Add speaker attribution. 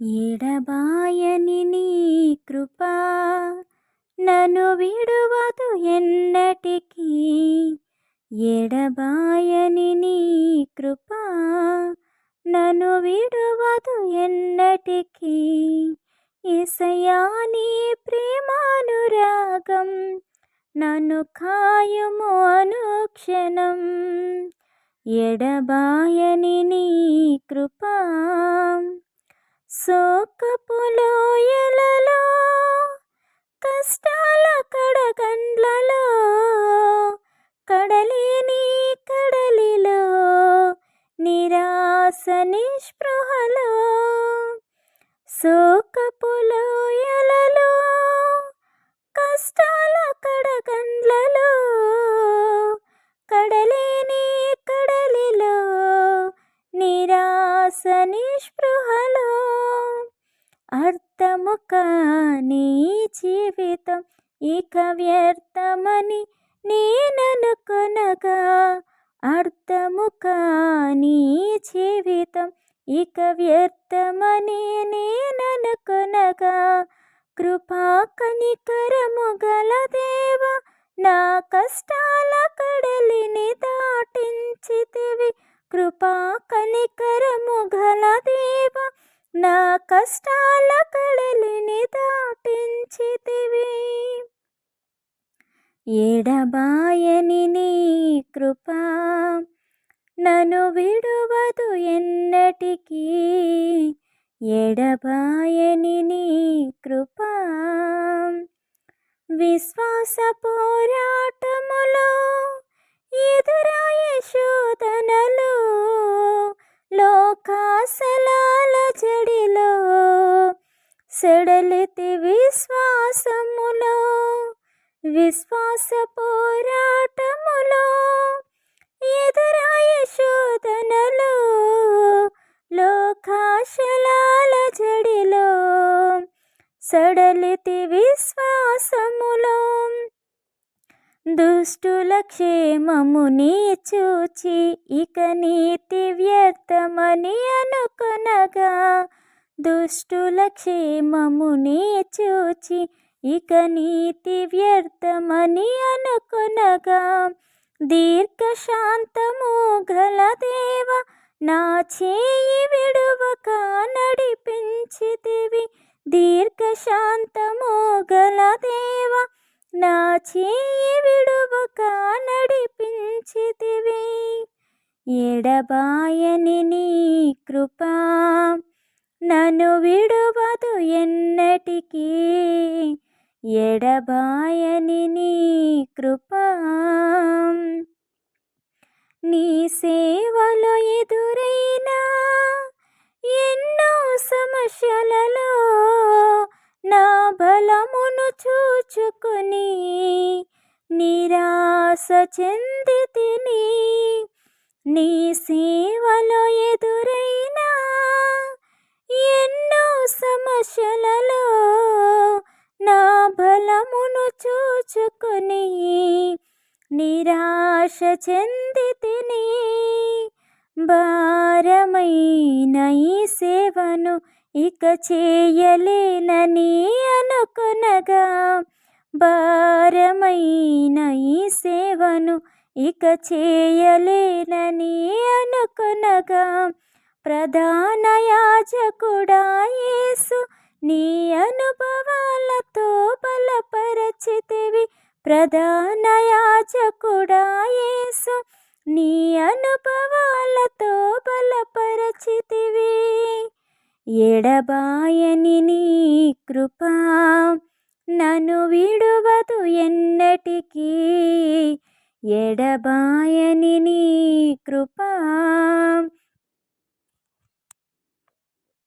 Speaker 1: ఎడబాయని నీ కృపా నన్ను విడువదు ఎన్నటికీ. ఎడబాయని నీ కృపా నన్ను విడువదు ఎన్నటికీ. యేసయ్యా నీ ప్రేమానురాగం నన్ను కాయుము అనుక్షణం. ఎడబాయని నీ కృపా శోకపు లోయలలో కష్టాల కడగండ్లలో కడలేని కడలిలో నిరాశ నిస్పృహలో శోకపు లోయలలో కష్టాల కడగండ్లలో కడలేని కడలిలో నిరాశ నిస్పృహలో అర్థము కాని జీవితం ఇక వ్యర్థమని నేననుకొనగా, అర్థము కాని జీవితం ఇక వ్యర్థమని నేననుకొనగా, కృపా కనికరము గల దేవ నా కష్టాల కడలిని దాటించితివి. కృపా కనికరము గల దేవ నా కష్టాల కడలిని దాటించితివి. ఎడబాయని నీ కృపా నన్ను విడువదు ఎన్నటికీ. ఎడబాయని నీ కృపా విశ్వాస పోరాటములో ఎదురాయే శోధనలు లోకాసలాల జడిలో సెడలితి విశ్వాసములో. విశ్వాస పోరాటములో ఎదురాయే శోధనలు లోకాశలాల జడిలో సడలితి విశ్వాసములో. దుష్టుల క్షేమముని చూచి ఇక నీతి వ్యర్థమని అనుకొనగా, దుష్టుల క్షేమముని చూచి ఇక నీతి వ్యర్థమని అనుకొనగా, దీర్ఘశాంతము గల దేవ నా చేయి విడువక నడిపించితివి. దీర్ఘశాంతము గల దేవ నా చేయి విడువక నడిపించితివి. ఎడబాయని నీ కృపా నన్ను విడువదు ఎన్నటికీ. ఎడబాయని నీ కృపా నీ సేవలో ఎదురైన ఎన్నో సమస్యలలో నా బలమును చూచుకొని నిరాశ చెందితిని. నీ సేవలో ఎదురైన ఎన్నో సమస్యలలో నా బలమును చూచుకొని నిరాశ చెందితిని. భారమైన ఈ సేవను ఇక చేయలేనని అనుకొనగా, భారమైన ఈ సేవను ఇక చేయలేనని అనుకొనగా, ప్రధాన యాజకుడా యేసు నీ అనుభవాలతో బలపరచితివి. ప్రధాన యాజకుడా యేసు నీ అనుభవాలతో బలపరచితివి. ఎడబాయని నీ కృపా నన్ను విడువదు ఎన్నటికీ. ఎడబాయని నీ కృపా